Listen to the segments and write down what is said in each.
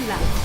One lap.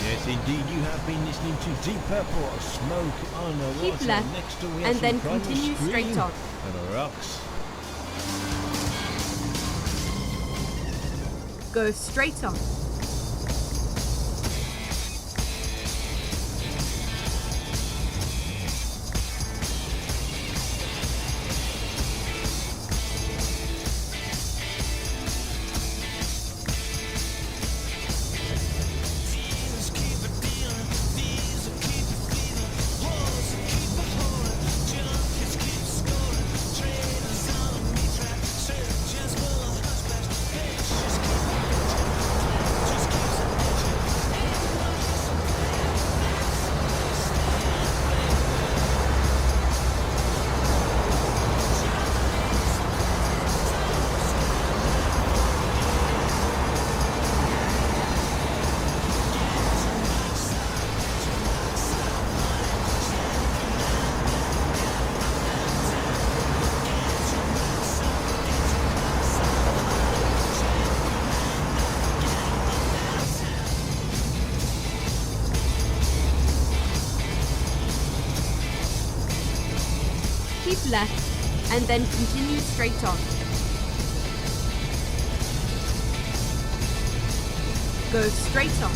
Yes, indeed, you have been listening to Deep Purple, Smoke on the Keep Water. left Next door we have and some then Primal continue Scream straight on. and Rocks. Go straight on. Keep left and then continue straight on. Go straight on.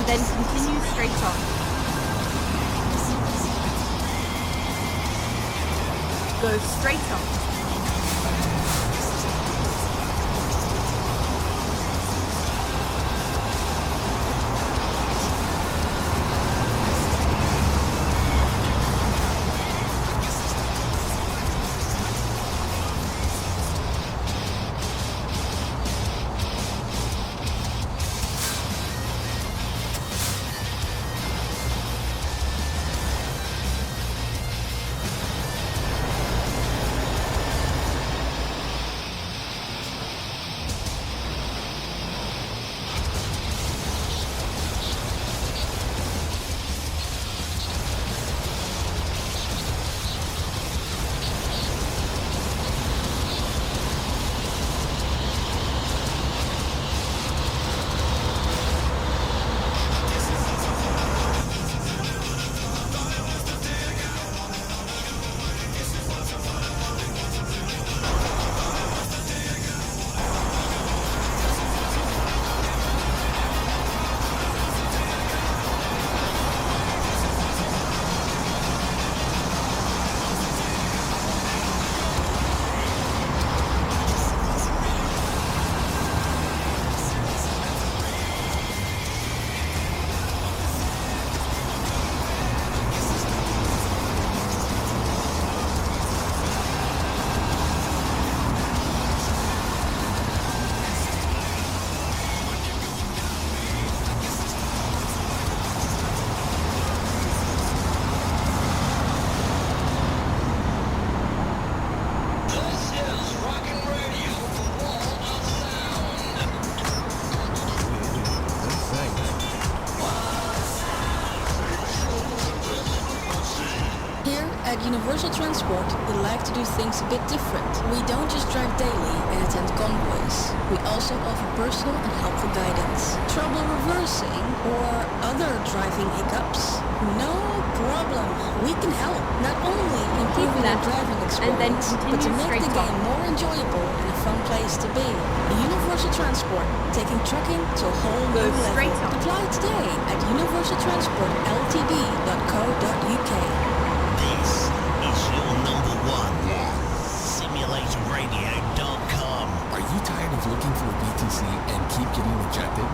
and then continue straight on. Go straight on. At Universal Transport, we like to do things a bit different. We don't just drive daily and attend convoys. We also offer personal and helpful guidance. Trouble reversing or other driving hiccups? No problem. We can help. Not only improving your driving and then experience, but to make the straight game on. more enjoyable and a fun place to be. Universal Transport, taking trucking to a whole Go new level. straight on. Apply today at universaltransportltd.co.uk. This is your number one. SimulatorRadio.com. Are you tired of looking for a BTC and keep getting rejected?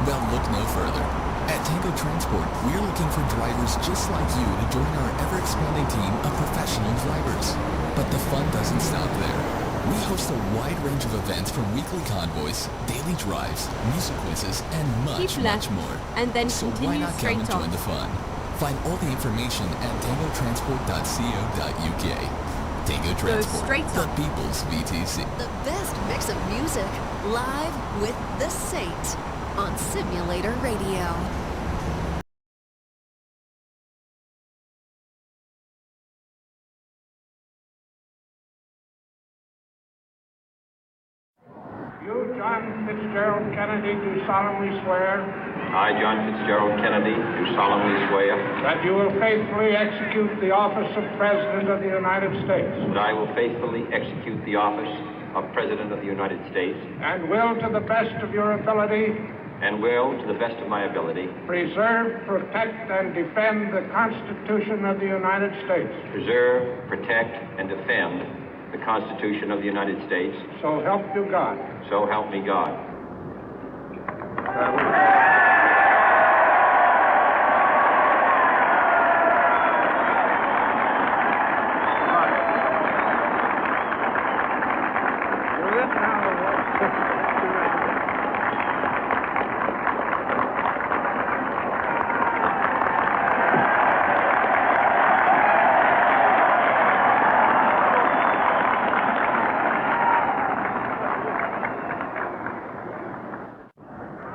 Well, look no further. At Tango Transport, we're looking for drivers just like you to join our ever-expanding team of professional drivers. But the fun doesn't stop there. We host a wide range of events from weekly convoys, daily drives, music quizzes, and much, Keep left, much more. and then So why continue not come straight and join on. the fun? Find all the information at tangotransport.co.uk. Tango Transport, straight the on. people's BTC. The best mix of music, live with The Saint on Simulator Radio. You, John Fitzgerald Kennedy, do solemnly swear I, John Fitzgerald Kennedy, do solemnly swear that you will faithfully execute the office of President of the United States that I will faithfully execute the office of President of the United States and will, to the best of your ability, and will, to the best of my ability, preserve, protect, and defend the Constitution of the United States. preserve, protect, and defend the Constitution of the United States. So help you God. So help me God.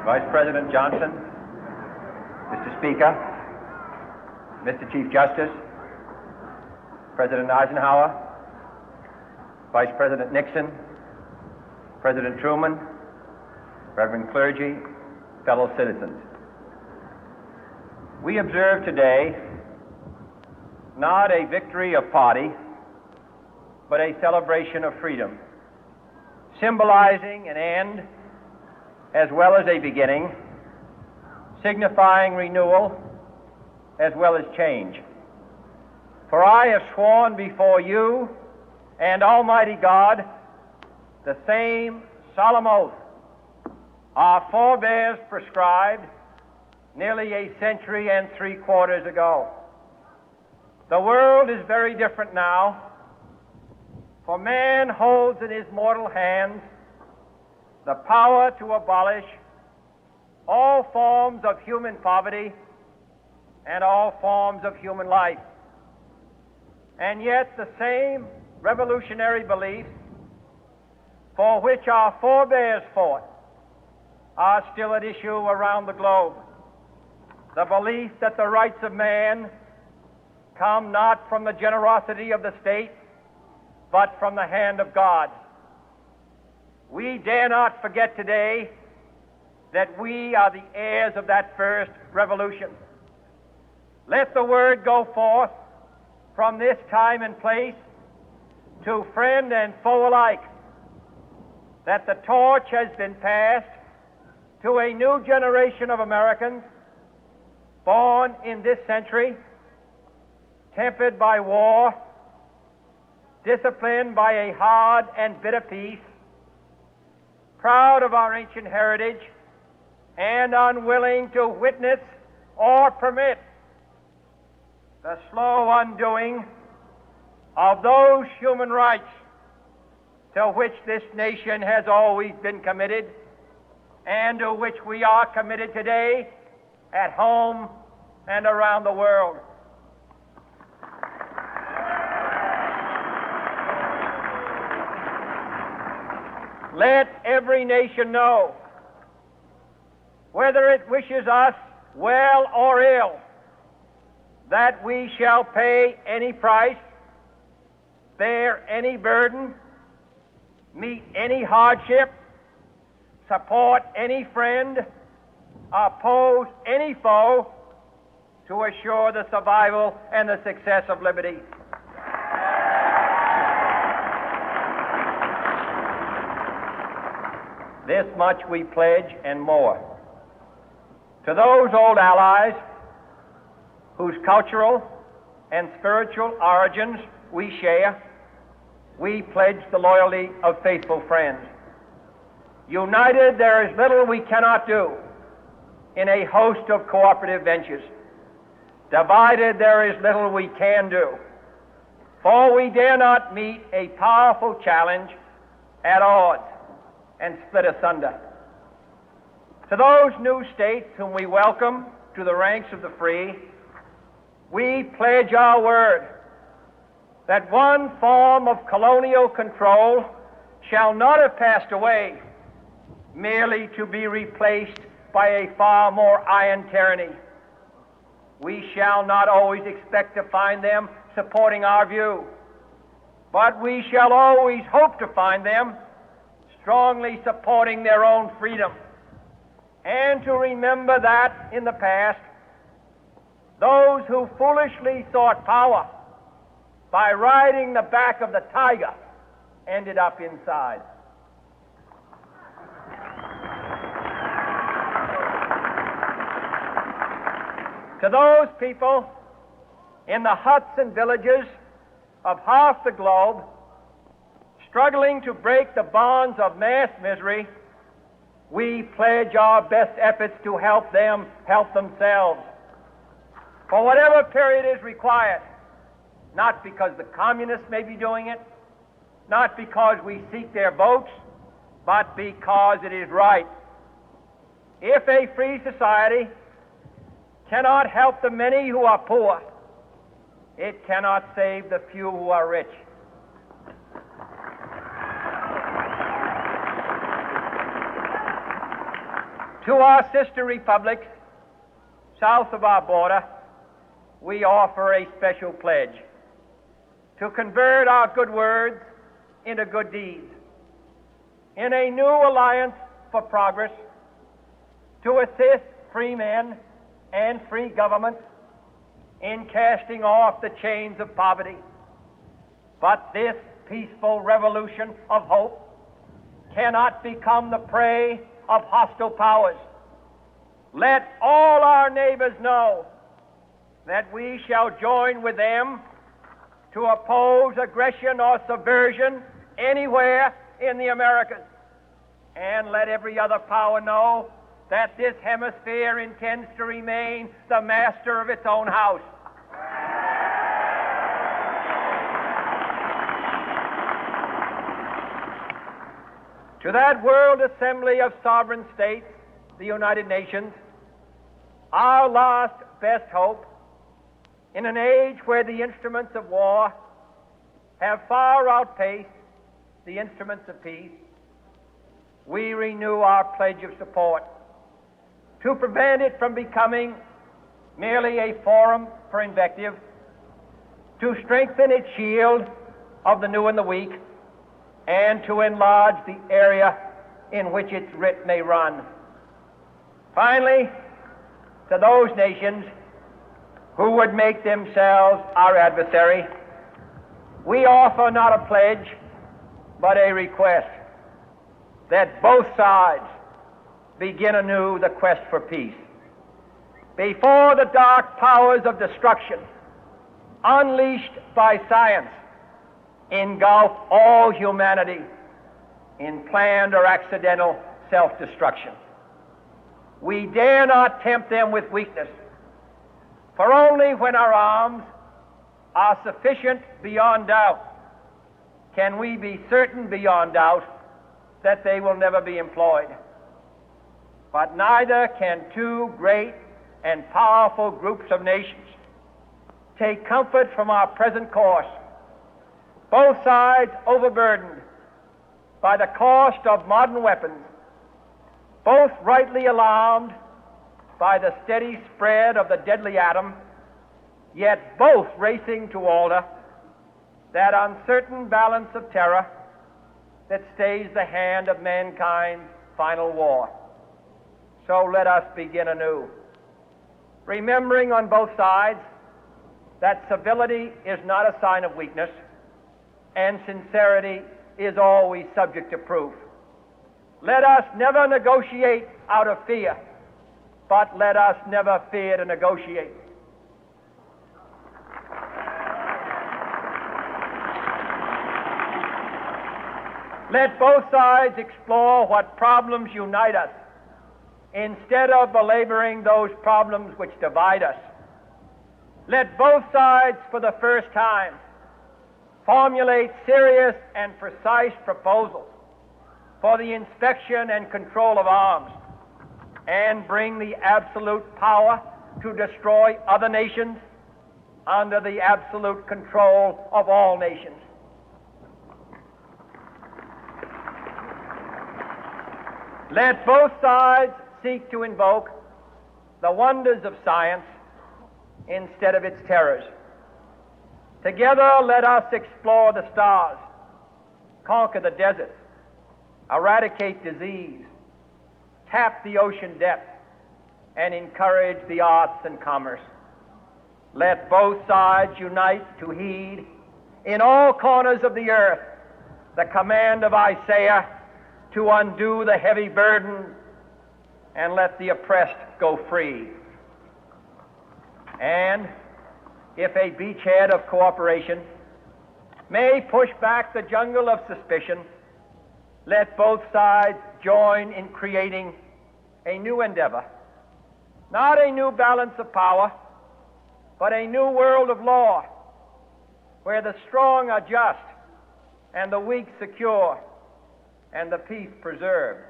Vice President Johnson, Mr. Speaker, Mr. Chief Justice, President Eisenhower, Vice President Nixon, President Truman, Reverend clergy, fellow citizens. We observe today not a victory of party, but a celebration of freedom, symbolizing an end as well as a beginning, signifying renewal as well as change. For I have sworn before you and Almighty God the same solemn oath our forebears prescribed nearly a century and 3/4 ago. The world is very different now, for man holds in his mortal hands the power to abolish all forms of human poverty and all forms of human life. And yet the same revolutionary beliefs for which our forebears fought are still at issue around the globe. The belief that the rights of man come not from the generosity of the state, but from the hand of God. We dare not forget today that we are the heirs of that first revolution. Let the word go forth from this time and place to friend and foe alike that the torch has been passed to a new generation of Americans born in this century, tempered by war, disciplined by a hard and bitter peace, proud of our ancient heritage, and unwilling to witness or permit the slow undoing of those human rights to which this nation has always been committed and to which we are committed today at home and around the world. Let every nation know, whether it wishes us well or ill, that we shall pay any price, bear any burden, meet any hardship, support any friend, oppose any foe to assure the survival and the success of liberty. This much we pledge and more. To those old allies whose cultural and spiritual origins we share, we pledge the loyalty of faithful friends. United, there is little we cannot do in a host of cooperative ventures. Divided, there is little we can do, for we dare not meet a powerful challenge at odds and split asunder. To those new states whom we welcome to the ranks of the free, we pledge our word that one form of colonial control shall not have passed away, merely to be replaced by a far more iron tyranny. We shall not always expect to find them supporting our view, but we shall always hope to find them strongly supporting their own freedom, and to remember that in the past, those who foolishly sought power by riding the back of the tiger ended up inside. To those people in the huts and villages of half the globe struggling to break the bonds of mass misery, we pledge our best efforts to help them help themselves for whatever period is required, not because the communists may be doing it, not because we seek their votes, but because it is right. If a free society cannot help the many who are poor, it cannot save the few who are rich. To our sister republics south of our border, we offer a special pledge to convert our good words into good deeds, in a new alliance for progress, to assist free men and free governments in casting off the chains of poverty. But this peaceful revolution of hope cannot become the prey of hostile powers. let all our neighbors know that we shall join with them to oppose aggression or subversion anywhere in the Americas. And let every other power know that this hemisphere intends to remain the master of its own house. To that World Assembly of Sovereign States, the United Nations, our last best hope, in an age where the instruments of war have far outpaced the instruments of peace, we renew our pledge of support to prevent it from becoming merely a forum for invective, to strengthen its shield of the new and the weak, and to enlarge the area in which its writ may run. Finally, to those nations who would make themselves our adversary, we offer not a pledge, but a request that both sides begin anew the quest for peace. Before the dark powers of destruction, unleashed by science, engulf all humanity in planned or accidental self-destruction, we dare not tempt them with weakness, for only when our arms are sufficient beyond doubt can we be certain beyond doubt that they will never be employed. But neither can two great and powerful groups of nations take comfort from our present course, both sides overburdened by the cost of modern weapons, both rightly alarmed by the steady spread of the deadly atom, yet both racing to alter that uncertain balance of terror that stays the hand of mankind's final war. So let us begin anew, remembering on both sides that civility is not a sign of weakness, and sincerity is always subject to proof. Let us never negotiate out of fear, but let us never fear to negotiate. Let both sides explore what problems unite us, instead of belaboring those problems which divide us. Let both sides, for the first time, formulate serious and precise proposals for the inspection and control of arms, and bring the absolute power to destroy other nations under the absolute control of all nations. Let both sides seek to invoke the wonders of science instead of its terrors. Together, let us explore the stars, conquer the deserts, eradicate disease, tap the ocean depths, and encourage the arts and commerce. Let both sides unite to heed in all corners of the earth the command of Isaiah to undo the heavy burden and let the oppressed go free. And if a beachhead of cooperation may push back the jungle of suspicion, let both sides join in creating a new endeavor, not a new balance of power, but a new world of law, where the strong are just and the weak secure and the peace preserved.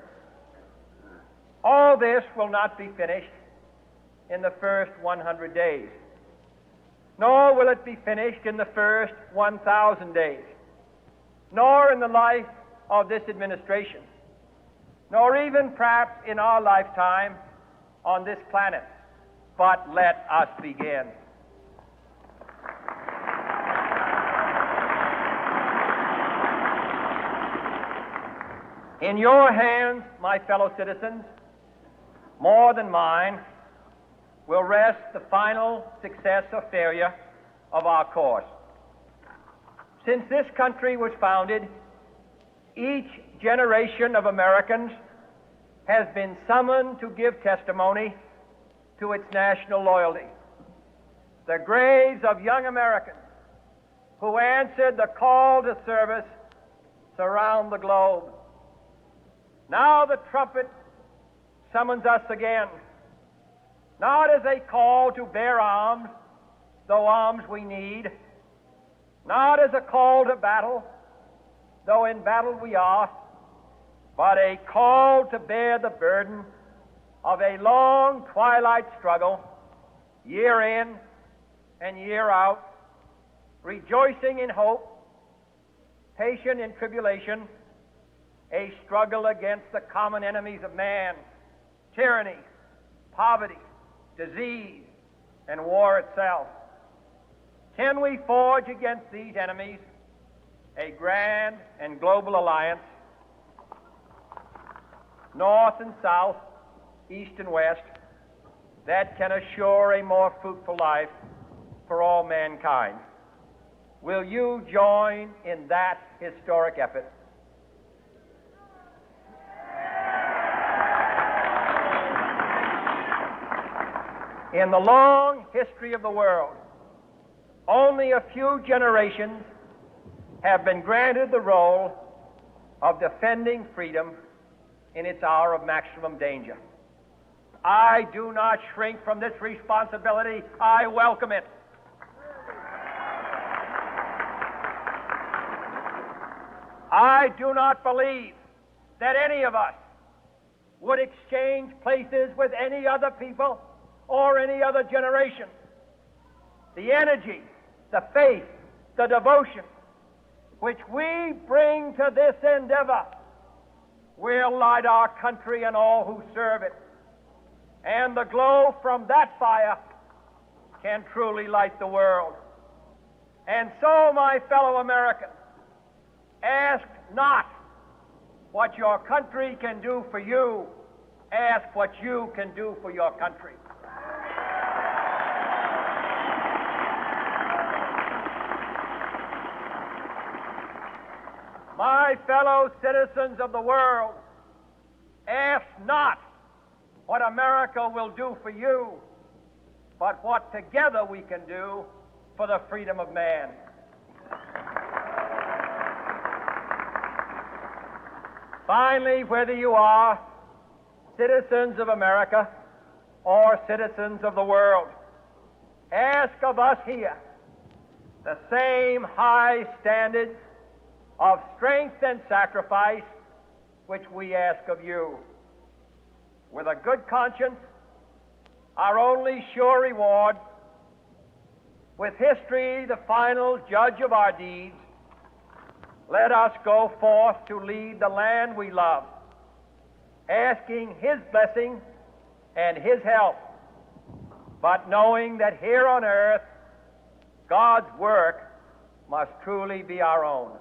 All this will not be finished in the first 100 days, nor will it be finished in the first 1,000 days, nor in the life of this administration, nor even perhaps in our lifetime on this planet. But let us begin. In your hands, my fellow citizens, more than mine, will rest the final success or failure of our course. Since this country was founded, each generation of Americans has been summoned to give testimony to its national loyalty. The graves of young Americans who answered the call to service surround the globe. Now the trumpet summons us again, not as a call to bear arms, though arms we need, not as a call to battle, though in battle we are, but a call to bear the burden of a long twilight struggle, year in and year out, rejoicing in hope, patient in tribulation, a struggle against the common enemies of man, tyranny, poverty, disease, and war itself. Can we forge against these enemies a grand and global alliance, north and south, east and west, that can assure a more fruitful life for all mankind? Will you join in that historic effort? In the long history of the world, only a few generations have been granted the role of defending freedom in its hour of maximum danger. I do not shrink from this responsibility. I welcome it. I do not believe that any of us would exchange places with any other people or any other generation. The energy, the faith, the devotion which we bring to this endeavor will light our country and all who serve it. And the glow from that fire can truly light the world. And so, my fellow Americans, ask not what your country can do for you. Ask what you can do for your country. My fellow citizens of the world, ask not what America will do for you, but what together we can do for the freedom of man. Finally, whether you are citizens of America or citizens of the world, ask of us here the same high standards of strength and sacrifice which we ask of you. With a good conscience, our only sure reward, with history the final judge of our deeds, let us go forth to lead the land we love, asking His blessing and His help, but knowing that here on earth, God's work must truly be our own.